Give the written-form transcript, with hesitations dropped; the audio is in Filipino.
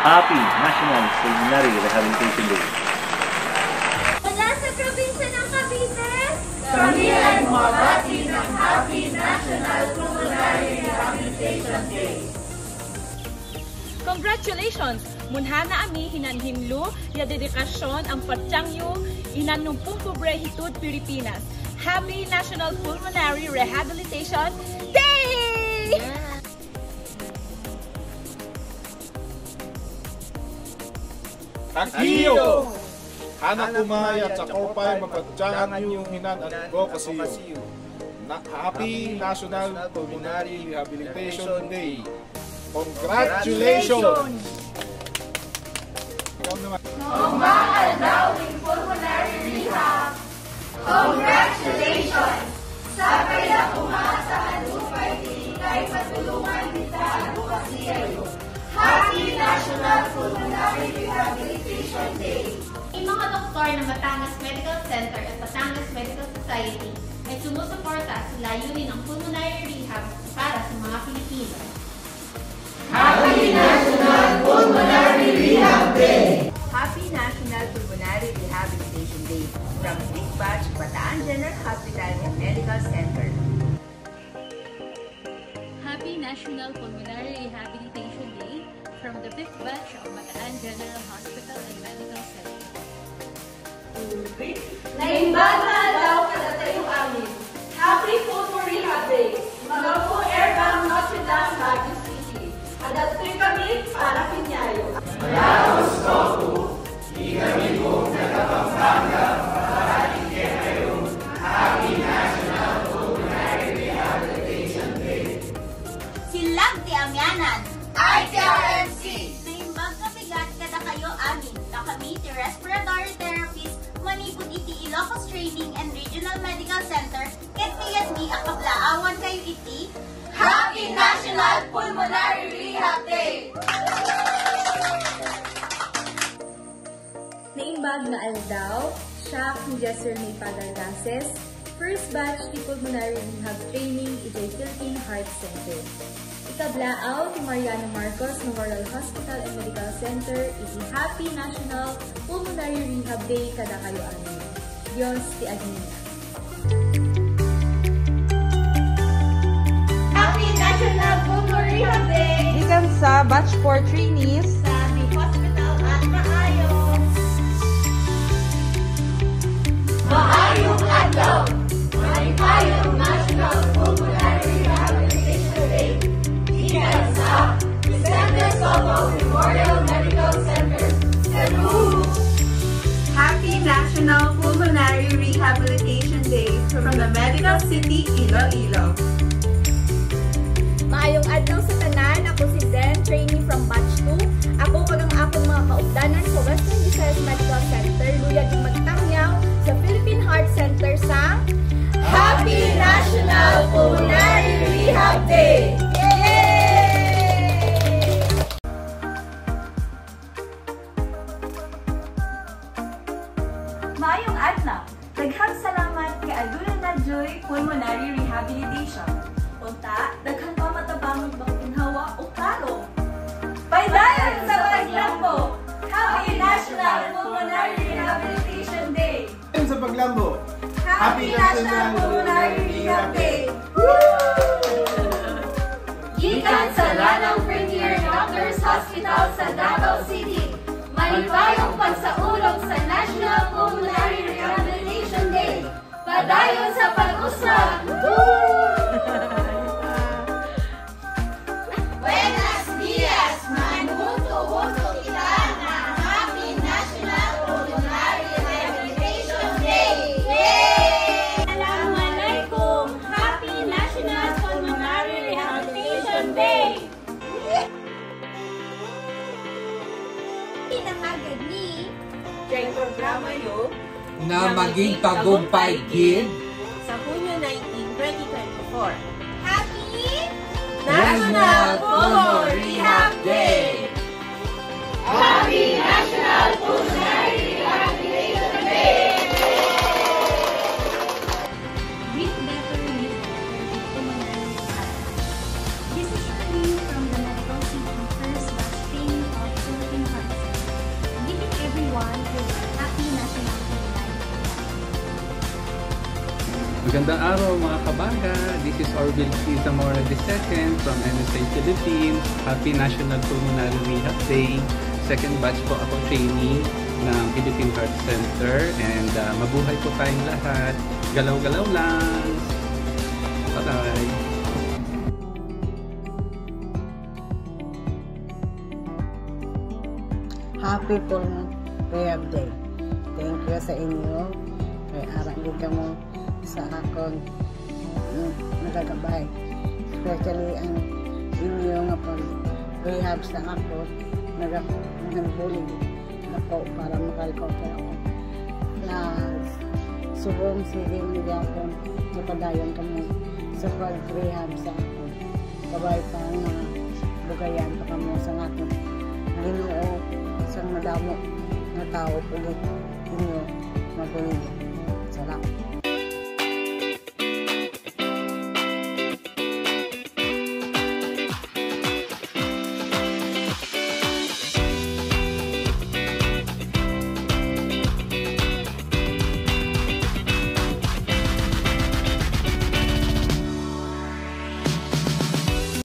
Happy National Pulmonary Rehabilitation Day. Mula sa probinsya ng Cavite, kami ay bumabati ng Happy National Pulmonary Rehabilitation Day. Congratulations! Munhana ami hinanhinlo ya dedikasyon ang patiyangyo inanungpong pobrehitud Pilipinas. Happy National Pulmonary Rehabilitation Day! Takiyo! Hana kumaya at sakopay mapatyangan yung hinan at advocacy. Happy National Pulmonary Rehabilitation Day! Congratulations! Aldawing Pulmonary Rehab! Congratulations! Sabay na kumasa alupay kay patulungan kita advokasyayo. Happy National Pulmonary Rehabilitation Day! Ang mga doktor ng Batangas Medical Center at Batangas Medical Society ay sumusuporta sa layunin ng pulmonary rehab para sa mga Pilipino. Happy National Pulmonary Rehab Day! Happy National Pulmonary Rehabilitation Day from Big Batch, Bataan General Hospital and Medical Center. Happy National Pulmonary Rehabilitation Day from the 5th Batch of Bataan General Hospital and Medical Center. Naimbag na daw kada tayo amin. Happy Pulmonary Rehab Day! Mga po Airbang Notre Dame, Baguio City. Adaptoy kami para pinyayo. Malaos ko, di kami po nagkapampanga para ikay kayo. Happy National Pulmonary Rehabilitation Day. Silang tiamyanan! ITRMC! Naimbag na bigat kada kayo amin na kami ti respiratory therapist manipod iti Ilocos Training and Regional Medical Center ket KSD akablaawan kayo iti Happy National Pulmonary Rehab Day! Naimbag na aldaw, siya kung Jesser May Pagalgases, first batch ti Pulmonary Rehab Training iti Philippine Heart Center. Ikablaaw ti Mariano Marcos Memorial Hospital and Medical Center iti Happy National Pulmonary Rehab Day kada kayo amin. Diyos ti Agniya. Happy National Pulmonary Rehab Day! Gikan sa Batch 4 Trainees sa Hospital at Maayong. Maayong adlaw! Maayong National Pulmonary Rehabilitation Day! Gikan sa Vicente Soto Memorial Medical Center, Cebu! Happy National Pulmonary Rehabilitation Day from the Medical City, Iloilo. Maayong adlaw sa tanan, ako si Zen, trainee from Batch 2. Ako kagang akong mga kaugdanan sa Western Visayas Medical Center, luya di magtangyaw sa Philippine Heart Center sa Happy National Pulmonary Rehab Day! Maayong adlaw! Daghang salamat kay Adulan na Joy Pulmonary Rehabilitation. Unta, daghang pamatabangon bang inhawa o klaro. Paydayon sa paglambo! Happy National Pulmonary Rehabilitation Day! Sa paglambo! Happy National Pulmonary Rehab Day! Gikan sa Lanang Premier Doctors Hospital sa Davao City, malipayong pagsaulog sa National Pulmonary Rehabilitation Day. Padayon sa pag-usap! Buenos dias! Manhuto-huto kita na Happy National Pulmonary Rehabilitation Day! Yay! Assalamualaikum! Happy National Pulmonary Rehabilitation Day! Pinangagad ni Kaya programa yun na maging tagumpay gid sa Hunyo 19, 2024. Happy National Pulmonary Rehab Day! Happy National Pulmonary Rehabilitation Day! Breathe better, live better with pulmonary rehab. This is Charlene from the Medical City First Batch Training of Philippine Magandang araw mga kabaga! This is Orville C. Zamora II from NSA Philippines. Happy National Pulmonary Rehab Day. Second batch po ako training ng Philippine Heart Center. And mabuhay po tayong lahat. Galaw-galaw lang! Bye-bye! Happy Pulmonary Rehab Day. Thank you sa inyo. Kay arang ka mo sa akong nagagabay. Especially ang inyo nga pag-rehab sa ako, nagbulig ako para makarecover ako. Subong sige nila akong napadayon ka mo sa pag-rehab sa ako. Kabay pa nga bugayan pa ka mo sa akin. Ginoo isang madamo na tao ulit inyo mabulig. Salamat.